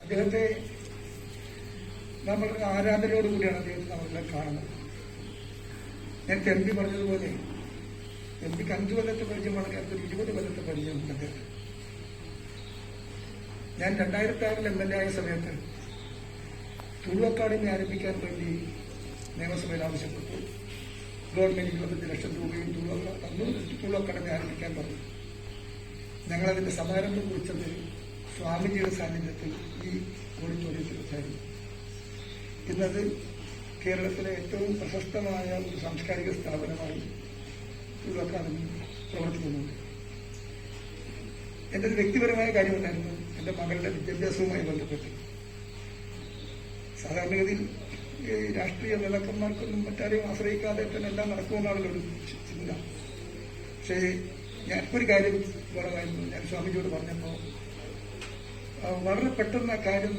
അദ്ദേഹത്തെ നമ്മൾ ആരാധനയോടുകൂടിയാണ് അദ്ദേഹത്തെ നമ്മളെല്ലാം കാണുന്നത്. നേരത്തെ എം പി പറഞ്ഞതുപോലെ എം പിക്ക് 5 കൊല്ലത്തെ പരിചയമാണ്, അടുത്തൊരു 20 കൊല്ലത്തെ പരിചയമുണ്ട് അദ്ദേഹം. ഞാൻ 2006 MLA ആയ സമയത്ത് തുളു അക്കാദമി ആരംഭിക്കാൻ വേണ്ടി നിയമസഭയിൽ ആവശ്യപ്പെട്ടു. ഗവൺമെന്റ് 25 ലക്ഷം രൂപയും തുളു അക്കാദമി ആരംഭിക്കാൻ പറഞ്ഞു. ഞങ്ങളതിന്റെ സമാരംഭം കുറിച്ചത് സ്വാമിജിയുടെ സാന്നിധ്യത്തിൽ ഈ ഓഡിറ്റോറിയത്തിൽ വെച്ചായിരുന്നു. ഇന്നത് കേരളത്തിലെ ഏറ്റവും പ്രശസ്തമായ ഒരു സാംസ്കാരിക സ്ഥാപനമായി തുളു അക്കാദമി പ്രവർത്തിക്കുന്നുണ്ട്. എൻ്റെ ഒരു വ്യക്തിപരമായ കാര്യമുണ്ടായിരുന്നു എൻ്റെ മകളുടെ വിദ്യാഭ്യാസവുമായി ബന്ധപ്പെട്ട്. സാധാരണഗതിയിൽ രാഷ്ട്രീയ നേതാക്കന്മാർക്കൊന്നും മറ്റാരെയും ആശ്രയിക്കാതെ തന്നെ എല്ലാം നടക്കുമെന്നാണല്ലോ ഒരു ചിന്ത. പക്ഷേ ഞാനിപ്പോൾ ഒരു കാര്യം പറയാമായിരുന്നു. ഞാൻ സ്വാമിജിയോട് പറഞ്ഞപ്പോൾ വളരെ പെട്ടെന്ന് ആ കാര്യം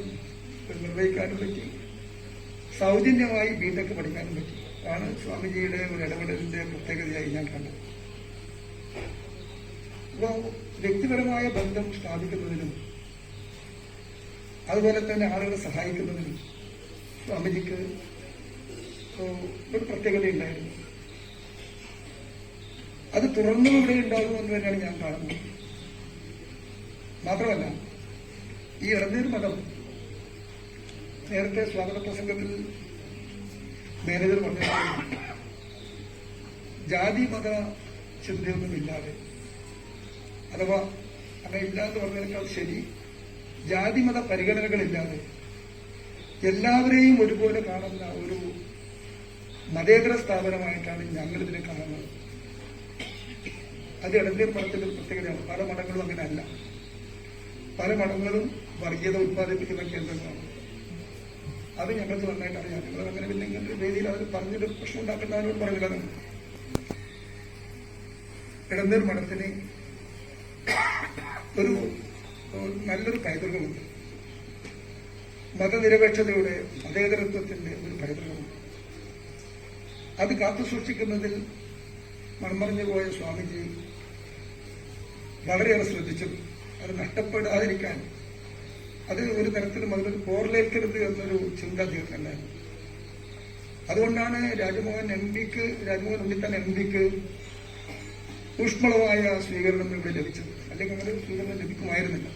നിർവഹിക്കാനും പറ്റി. സൗജന്യമായി ബിടെക് പഠിക്കാനും പറ്റി. ആണ് സ്വാമിജിയുടെ ഒരു ഇടപെടലിന്റെ പ്രത്യേകതയായി ഞാൻ കണ്ടത്. അപ്പോൾ വ്യക്തിപരമായ ബന്ധം സ്ഥാപിക്കുന്നതിനും അതുപോലെ തന്നെ ആളുകളെ സഹായിക്കുന്നതിനും സ്വാമിജിക്ക് ഒരു പ്രത്യേകതയുണ്ടായിരുന്നു. അത് തുടർന്നും ഇവിടെ ഉണ്ടാകുമെന്ന് തന്നെയാണ് ഞാൻ കാണുന്നത്. മാത്രമല്ല, ഈ ഇടനീർ മതം നേരത്തെ സ്വാഗത പ്രസംഗത്തിൽ മാനേജർ പറഞ്ഞ ജാതി മത ചിന്തയൊന്നുമില്ലാതെ, അഥവാ അങ്ങനെ ഇല്ലാന്ന് പറഞ്ഞതിനേക്കാൾ ശരി, ജാതി മത പരിഗണനകളില്ലാതെ എല്ലാവരെയും ഒരുപോലെ കാണുന്ന ഒരു മതേതര സ്ഥാപനമായിട്ടാണ് ഞങ്ങളിതിനെ കാണുന്നത്. അത് ഇടനീർ മഠത്തിന്റെ ഒരു പ്രത്യേകതയാണ്. പല മഠങ്ങളും അങ്ങനെ അല്ല. പല മഠങ്ങളും വർഗീയത ഉത്പാദിപ്പിക്കുന്ന കേന്ദ്രങ്ങളാണ്. അത് ഞങ്ങൾക്ക് നന്നായിട്ട് അറിയാം. ഞങ്ങൾ അങ്ങനെ പിന്നെ ഇങ്ങനത്തെ വേദിയിൽ അവർ പറഞ്ഞൊരു പ്രശ്നം ഉണ്ടാക്കുന്നതിനോട് പറഞ്ഞില്ല. ഇടനീർ മഠത്തിന് ഒരു നല്ലൊരു പൈതൃകമുണ്ട്. മതനിരപേക്ഷതയുടെ മതേതരത്വത്തിന്റെ ഒരു പൈതൃകമുണ്ട്. അത് കാത്തുസൂക്ഷിക്കുന്നതിൽ മൺമറഞ്ഞു പോയ സ്വാമിജി വളരെയേറെ ശ്രദ്ധിച്ചു. അത് നഷ്ടപ്പെടാതിരിക്കാൻ, അത് ഒരു തരത്തിലും അതിലൊരു പോർലേൽക്കരുത് എന്നൊരു ചിന്ത അദ്ദേഹത്തിനുണ്ടായിരുന്നു. അതുകൊണ്ടാണ് രാജ്മോഹൻ ഉണ്ണിത്താൻ എം പിക്ക് ഊഷ്മളമായ സ്വീകരണം ഇവിടെ ലഭിച്ചത്. അല്ലെങ്കിൽ അങ്ങനെ ഒരു സ്വീകരണം ലഭിക്കുമായിരുന്നില്ല.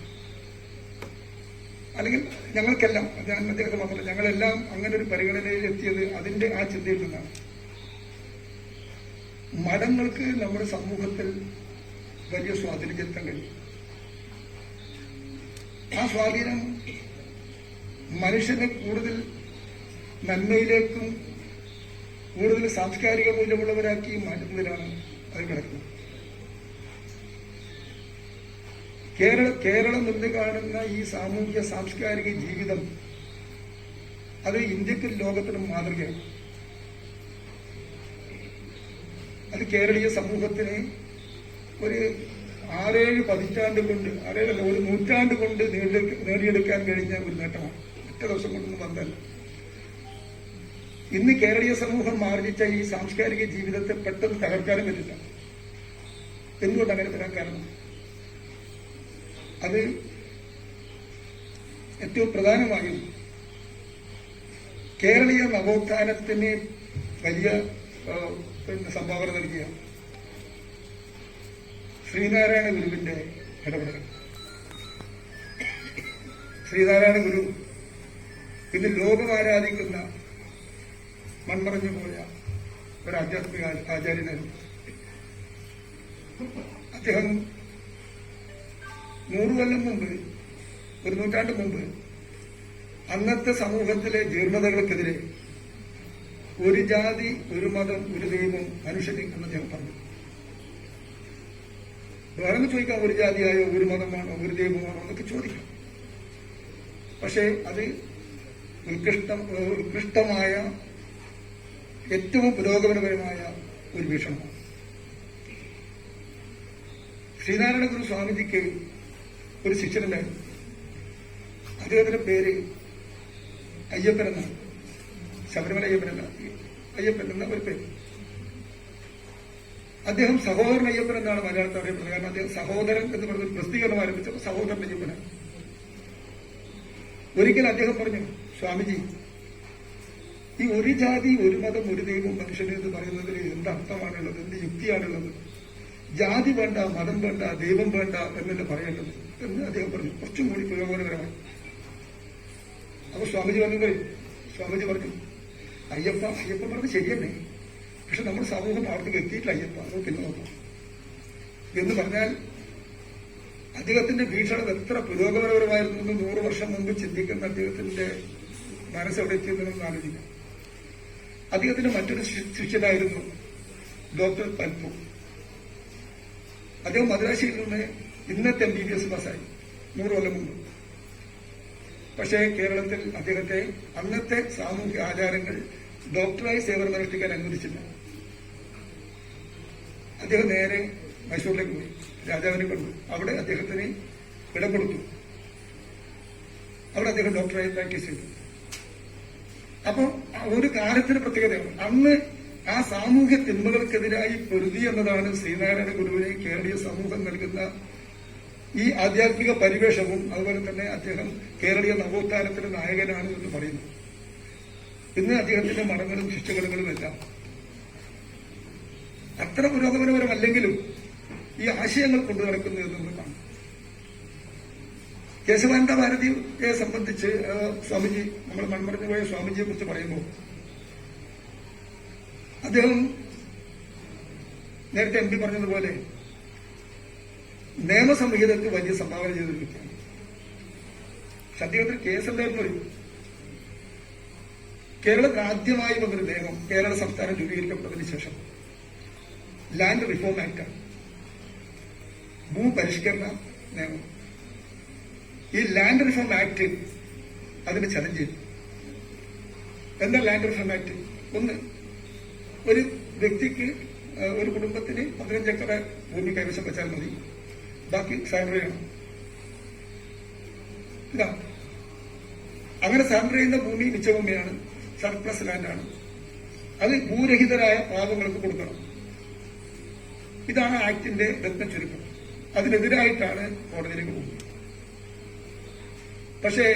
അല്ലെങ്കിൽ ഞങ്ങൾക്കെല്ലാം, ഞാൻ അദ്ദേഹത്തെ മാത്രമല്ല, ഞങ്ങളെല്ലാം അങ്ങനെ ഒരു പരിഗണനയിൽ എത്തിയത് അതിന്റെ ആ ചിന്തയിൽ നിന്നാണ്. മഠങ്ങൾക്ക് നമ്മുടെ സമൂഹത്തിൽ വലിയ സ്വാധീനം ചെലുത്താൻ കഴിയും. ആ സ്വാധീനം മനുഷ്യനെ കൂടുതൽ നന്മയിലേക്കും കൂടുതൽ സാംസ്കാരിക മൂല്യമുള്ളവരാക്കി മാറ്റുന്നതിലാണ് അത് കിടക്കുന്നത്. കേരളം ഇന്ന് കാണുന്ന ഈ സാമൂഹ്യ സാംസ്കാരിക ജീവിതം അത് ഇന്ത്യക്കും ലോകത്തിനും മാതൃകയാണ്. അത് കേരളീയ സമൂഹത്തിനെ ഒരു 6-7 പതിറ്റാണ്ട് കൊണ്ട്, ഒരു നൂറ്റാണ്ട് കൊണ്ട് നേടിയെടുക്കാൻ കഴിഞ്ഞ ഒരു നേട്ടമാണ്. ഒറ്റ ദിവസം കൊണ്ടൊന്നും വന്നല്ല. ഇന്ന് കേരളീയ സമൂഹം ആർജിച്ച ഈ സാംസ്കാരിക ജീവിതത്തെ പെട്ടെന്ന് തകർക്കാനും പറ്റില്ല. എന്തുകൊണ്ട് അങ്ങനെ വരാൻ കാരണം? അത് ഏറ്റവും പ്രധാനമായും കേരളീയ നവോത്ഥാനത്തിന് വലിയ സംഭാവന നൽകിയ ശ്രീനാരായണ ഗുരുവിന്റെ ഇടപെടൽ. ശ്രീനാരായണ ഗുരു ഇന്ന് ലോകം ആരാധിക്കുന്ന മൺമറഞ്ഞു പോയ ഒരു ആധ്യാത്മിക ആചാര്യനായിരുന്നു. അദ്ദേഹം 100 കൊല്ലം മുമ്പ്, ഒരു നൂറ്റാണ്ട് മുമ്പ്, അന്നത്തെ സമൂഹത്തിലെ ജീർണതകൾക്കെതിരെ ഒരു ജാതി, ഒരു മതം, ഒരു ദൈവം മനുഷ്യന് എന്ന് അദ്ദേഹം പറഞ്ഞു. വേണമെന്ന് ചോദിക്കാം, ഒരു ജാതിയായോ, ഒരു മതമാണോ, ഒരു ദൈവമാണോ എന്നൊക്കെ ചോദിക്കാം. പക്ഷേ അത് ഉത്കൃഷ്ടമായ ഏറ്റവും പുരോഗമനപരമായ ഒരു വീക്ഷണമാണ്. ശ്രീനാരായണ ഗുരു സ്വാമിജിക്ക് ഒരു ശിഷ്യനുണ്ടായിരുന്നു. അദ്ദേഹത്തിന്റെ പേര് അയ്യപ്പൻ എന്നാണ്. ശബരിമല അയ്യപ്പനല്ല, അയ്യപ്പൻ എന്ന ഒരു പേര്. അദ്ദേഹം സഹോദരൻ അയ്യപ്പൻ എന്നാണ് മലയാളത്തിൽ അറിയപ്പെടുന്നത്. കാരണം അദ്ദേഹം സഹോദരൻ എന്ന് പറഞ്ഞൊരു പ്രസിദ്ധീകരണം ആരംഭിച്ചപ്പോൾ സഹോദരൻ അയ്യപ്പനാണ്. ഒരിക്കൽ അദ്ദേഹം പറഞ്ഞു, സ്വാമിജി, ഈ ഒരു ജാതി ഒരു മതം ഒരു ദൈവം മനുഷ്യന് എന്ന് പറയുന്നതിൽ എന്ത് അർത്ഥമാണുള്ളത്, എന്ത് യുക്തിയാണുള്ളത്? ജാതി വേണ്ട, മതം വേണ്ട, ദൈവം വേണ്ട എന്നല്ലേ പറയേണ്ടത് എന്ന് അദ്ദേഹം പറഞ്ഞു. കുറച്ചും കൂടി പുരോഗമനപരമായി. അപ്പൊ സ്വാമിജി പറഞ്ഞു, അയ്യപ്പ പറഞ്ഞത് ശരിയല്ലേ, പക്ഷെ നമ്മുടെ സമൂഹം അവിടത്തേക്ക് എത്തിയിട്ടില്ല അയ്യപ്പ, അത് പിന്നെ നോക്കാം എന്ന് പറഞ്ഞാൽ അദ്ദേഹത്തിന്റെ വീക്ഷണം എത്ര പുരോഗമനപരമായിരുന്നു എന്ന് 100 വർഷം മുമ്പ് ചിന്തിക്കുന്ന അദ്ദേഹത്തിന്റെ മനസ്സെവിടെ എത്തിയെന്ന് ആലോചിക്കാം. അദ്ദേഹത്തിന്റെ മറ്റൊരു ശിഷ്യനായിരുന്നു ഡോക്ടർ പൽപു. അദ്ദേഹം മദ്രാശിയിൽ നിന്ന് ഇന്നത്തെ MBBS പാസ്സായി 100 കൊല്ലം മുമ്പ്. പക്ഷേ കേരളത്തിൽ അദ്ദേഹത്തെ അന്നത്തെ സാമൂഹ്യ ആചാരങ്ങൾ ഡോക്ടറായി സേവനമനുഷ്ഠിക്കാൻ അനുവദിച്ചില്ല. അദ്ദേഹം നേരെ മൈസൂരിലേക്ക് പോയി, രാജാവിനെ കണ്ടു. അവിടെ അദ്ദേഹത്തിന് ഇടം കൊടുത്തു. അവിടെ അദ്ദേഹം ഡോക്ടറായി പ്രാക്ടീസ് ചെയ്തു. അപ്പോൾ ഒരു കാലത്തിന് പ്രത്യേകതയാണ്. അന്ന് ആ സാമൂഹ്യ തിന്മകൾക്കെതിരായി പൊരുതി എന്നതാണ് ശ്രീനാരായണ ഗുരുവിനെ കേരളീയ സമൂഹം നൽകുന്ന ഈ ആധ്യാത്മിക പരിവേഷവും. അതുപോലെ തന്നെ അദ്ദേഹം കേരളീയ നവോത്ഥാനത്തിന്റെ നായകനാണ് എന്ന് പറയുന്നു. ഇന്ന് അദ്ദേഹത്തിന്റെ മഠങ്ങളും ശിഷ്യഗണങ്ങളും എല്ലാം അത്ര പുരോഗമനപരമല്ലെങ്കിലും ഈ ആശയങ്ങൾ കൊണ്ടു നടക്കുന്നു എന്ന് നമ്മൾ കാണും. കേശവാനന്ദ ഭാരതിയെ സംബന്ധിച്ച് സ്വാമിജി, നമ്മൾ മൺമറഞ്ഞു പോയ സ്വാമിജിയെ കുറിച്ച് പറയുമ്പോൾ അദ്ദേഹം നേരത്തെ MP പറഞ്ഞതുപോലെ നിയമസംഹിതയ്ക്ക് വലിയ സംഭാവന ചെയ്തൊരു വ്യക്തിയാണ്. അദ്ദേഹത്തിന് കേസുണ്ടായിരുന്നു. കേരളത്തിൽ ആദ്യമായി വന്നൊരു നിയമം കേരള സംസ്ഥാനം രൂപീകരിക്കപ്പെട്ടതിന് ശേഷം ലാൻഡ് റിഫോം ആക്ടാണ്, ഭൂപരിഷ്കരണ നിയമം. ഈ ലാൻഡ് റിഫോം ആക്ട് അതിന് ചലഞ്ച് ചെയ്തു. എന്താ ലാൻഡ് റിഫോം ആക്ട്? ഒന്ന്, ഒരു വ്യക്തിക്ക്, ഒരു കുടുംബത്തിന് 15 ഏക്കർ ഭൂമി കൈവശം വെച്ചാൽ മതി, ബാക്കി സാലറി ചെയ്യണം. ഇതാ, അങ്ങനെ സാലറി ചെയ്യുന്ന ഭൂമി മിച്ചഭൂമിയാണ്, സർപ്ലസ് ലാൻഡാണ്. അത് ഭൂരഹിതരായ പാവങ്ങൾക്ക് കൊടുക്കണം. ഇതാണ് ആക്ടിന്റെ രത്ന ചുരുക്കം. അതിനെതിരായിട്ടാണ് കോടതിയിലേക്ക് പോകുന്നത്. പക്ഷേ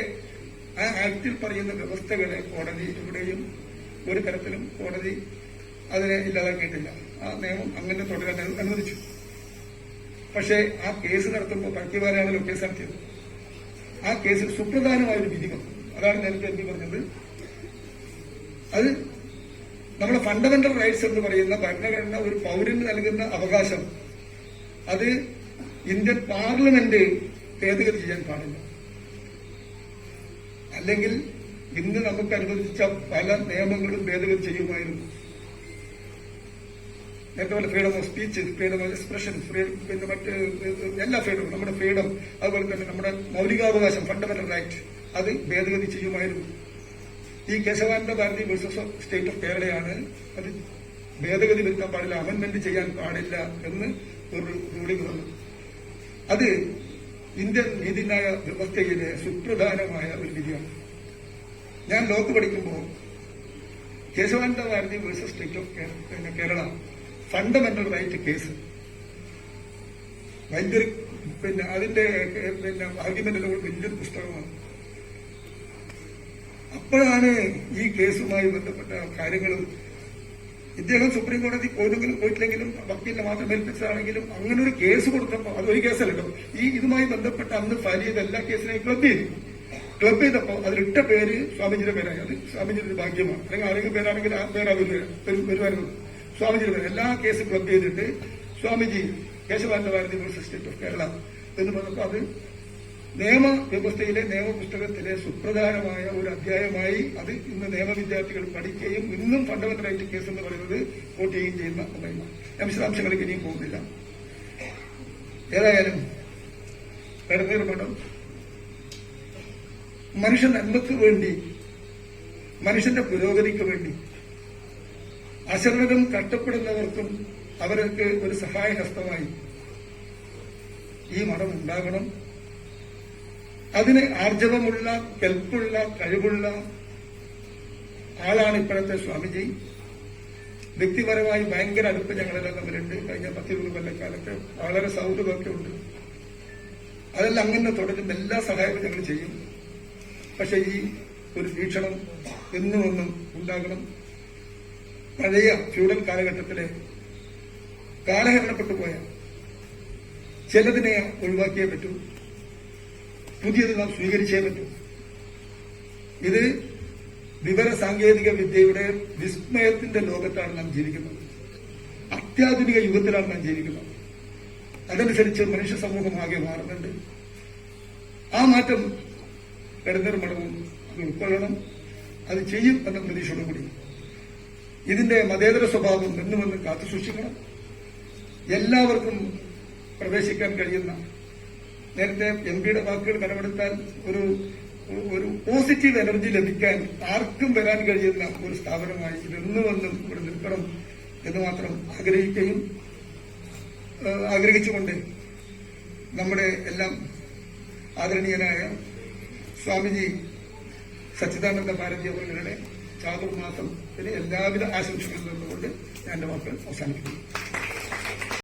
ആ ആക്ടിൽ പറയുന്ന വ്യവസ്ഥകളെ കോടതി എവിടെയും ഒരു തരത്തിലും കോടതി അതിനെ ഇല്ലാതാക്കിയിട്ടില്ല. ആ നിയമം അങ്ങനെ തുടരാൻ അനുവദിച്ചു. പക്ഷേ ആ കേസ് നടത്തുമ്പോൾ പട്ടിവാരാണല്ലോ കേസ് നടത്തിയത്. ആ കേസിൽ സുപ്രധാനമായൊരു വിധി വന്നു. അതാണ് നേരത്തെ MP പറഞ്ഞത്. അത് നമ്മുടെ ഫണ്ടമെന്റൽ റൈറ്റ്സ് എന്ന് പറയുന്ന ഭരണഘടന ഒരു പൗരന് നൽകുന്ന അവകാശം, അത് ഇന്ത്യൻ പാർലമെന്റ് ഭേദഗതി ചെയ്യാൻ പാടില്ല. അല്ലെങ്കിൽ ഇന്ന് നമുക്ക് അനുവദിച്ച പല നിയമങ്ങളും ഭേദഗതി ചെയ്യുമായിരുന്നു. നേരത്തെ freedom of speech, freedom of expression, പിന്നെ മറ്റ് എല്ലാ ഫ്രീഡവും, നമ്മുടെ ഫ്രീഡം, അതുപോലെ തന്നെ നമ്മുടെ മൗലികാവകാശം, ഫണ്ടമെന്റൽ റൈറ്റ്, അത് ഭേദഗതി ചെയ്യുമായിരുന്നു. ഈ Kesavananda Bharati versus state of കേരളയാണ് അത് ഭേദഗതി വരുത്താൻ പാടില്ല, അമെന്റ്മെന്റ് ചെയ്യാൻ പാടില്ല എന്ന് ഒരു റൂളിംഗ് വന്നു. അത് ഇന്ത്യൻ നീതിന്യായ വ്യവസ്ഥയിലെ സുപ്രധാനമായ ഒരു വിധിയാണ്. ഞാൻ ലോക്ക് പഠിക്കുമ്പോൾ Kesavananda Bharati versus state of Kerala fundamental right case വലിയൊരു, പിന്നെ അതിന്റെ ആർഗ്യുമെന്റിന്റെ വലിയൊരു പുസ്തകമാണ്. അപ്പോഴാണ് ഈ കേസുമായി ബന്ധപ്പെട്ട കാര്യങ്ങളും, ഇദ്ദേഹം സുപ്രീം കോടതി പോയിട്ടില്ലെങ്കിലും വക്കീലിനെ മാത്രം ഏൽപ്പിച്ചതാണെങ്കിലും അങ്ങനെ ഒരു കേസ് കൊടുത്തപ്പോൾ, അതൊരു കേസല്ലോ, ഇതുമായി ബന്ധപ്പെട്ട അന്ന് ഫയൽ ചെയ്ത എല്ലാ കേസിനെയും ക്ലബ് ചെയ്തപ്പോൾ അതിലിട്ട പേര് സ്വാമിജിയുടെ പേരായി. അത് സ്വാമിജിയുടെ ഒരു ഭാഗ്യമാണ്. അല്ലെങ്കിൽ ആരെങ്കിലും പേരാണെങ്കിൽ ആ പേര് അത് വരുമായിരുന്നു. സ്വാമിജിയുടെ പേര് എല്ലാ കേസും ക്ലബ് ചെയ്തിട്ട് Swamiji Kesavananda Bharati versus state of Kerala എന്ന് പറഞ്ഞപ്പോൾ അത് നിയമവ്യവസ്ഥയിലെ നിയമപുസ്തകത്തിലെ സുപ്രധാനമായ ഒരു അധ്യായമായി അത് ഇന്ന് നിയമവിദ്യാർത്ഥികൾ പഠിക്കുകയും ഇന്നും ഫണ്ടമെന്റൽ റൈറ്റ് കേസ് എന്ന് പറയുന്നത് വോട്ട് ചെയ്യുകയും ചെയ്യുന്ന ഒന്നാണ്. ഞാൻ വിശദാംശങ്ങളിലേക്ക് ഇനിയും പോകുന്നില്ല. ഏതായാലും എടനീർ മഠം മനുഷ്യ നന്മയ്ക്ക് വേണ്ടി, മനുഷ്യന്റെ പുരോഗതിക്ക് വേണ്ടി, അശരണരും കഷ്ടപ്പെടുന്നവർക്കും അവർക്ക് ഒരു സഹായഹസ്തമായി ഈ മഠം ഉണ്ടാകണം. അതിന് ആർജവമുള്ള, കെൽപ്പുള്ള, കഴിവുള്ള ആളാണ് ഇപ്പോഴത്തെ സ്വാമിജി. വ്യക്തിപരമായി ഭയങ്കര അടുപ്പ് ഞങ്ങളെല്ലാം തമ്മിലുണ്ട്. കഴിഞ്ഞ 10-20 കൊല്ലക്കാലത്ത് വളരെ സൗഹൃദമൊക്കെ ഉണ്ട്. അതെല്ലാം അങ്ങനെ തുടരും. എല്ലാ സഹായവും ഞങ്ങൾ ചെയ്യും. പക്ഷെ ഈ ഒരു വീക്ഷണം എന്നുമെന്നും ഉണ്ടാകണം. പഴയ ഫ്യൂഡൽ കാലഘട്ടത്തിലെ കാലഹരണപ്പെട്ടു പോയ ചിലതിനെ ഒഴിവാക്കിയേ പറ്റൂ, പുതിയത് നാം സ്വീകരിച്ചേ പറ്റൂ. ഇത് വിവര സാങ്കേതിക വിദ്യയുടെ വിസ്മയത്തിന്റെ ലോകത്താണ് നാം ജീവിക്കുന്നത്. അത്യാധുനിക യുഗത്തിലാണ് നാം ജീവിക്കുന്നത്. അതനുസരിച്ച് മനുഷ്യ സമൂഹം ആകെ മാറുന്നുണ്ട്. ആ മാറ്റം ഇടനീർ മഠവും അത് ഉൾക്കൊള്ളണം. അത് ചെയ്യും എന്ന പ്രതീക്ഷയോടുകൂടി ഇതിന്റെ മതേതര സ്വഭാവം എന്നുമെന്ന് കാത്തുസൂക്ഷിക്കണം. എല്ലാവർക്കും പ്രവേശിക്കാൻ കഴിയുന്ന, നേരത്തെ എംപിയുടെ വാക്കുകൾ കടമെടുത്താൽ ഒരു പോസിറ്റീവ് എനർജി ലഭിക്കാൻ ആർക്കും വരാൻ കഴിയുന്ന ഒരു സ്ഥാപനമായി ഇതെന്നുമെന്നും ഇവിടെ നിൽക്കണം എന്ന് മാത്രം ആഗ്രഹിച്ചുകൊണ്ട് നമ്മുടെ എല്ലാം ആദരണീയനായ സ്വാമിജി സച്ചിദാനന്ദ ഭാരതി അവരുടെ ചാതുർമാസത്തിന് എല്ലാവിധ ആശംസകളും നേർന്നുകൊണ്ട് ഞാൻ എന്റെ വാക്കുകൾ അവസാനിപ്പിക്കുന്നു.